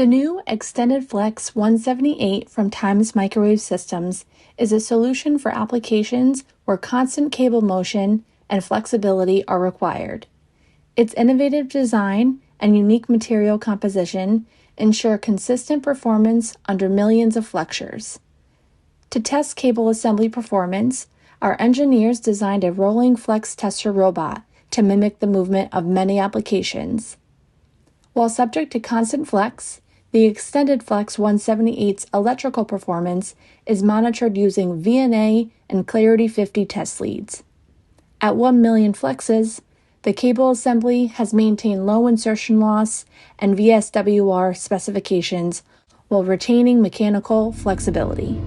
The new XtendedFlex 178 from timesmicrowavesystems is a solution for applications where constant cable motion and flexibility are required. Its innovative design and unique material composition ensure consistent performance under millions of flexures. To test cable assembly performance, our engineers designed a rolling flex tester robot to mimic the movement of many applications. While subject to constant flex, the XtendedFlex 178's electrical performance is monitored using VNA and Clarity 50 test leads. At 1 million flexes, the cable assembly has maintained low insertion loss and VSWR specifications while retaining mechanical flexibility.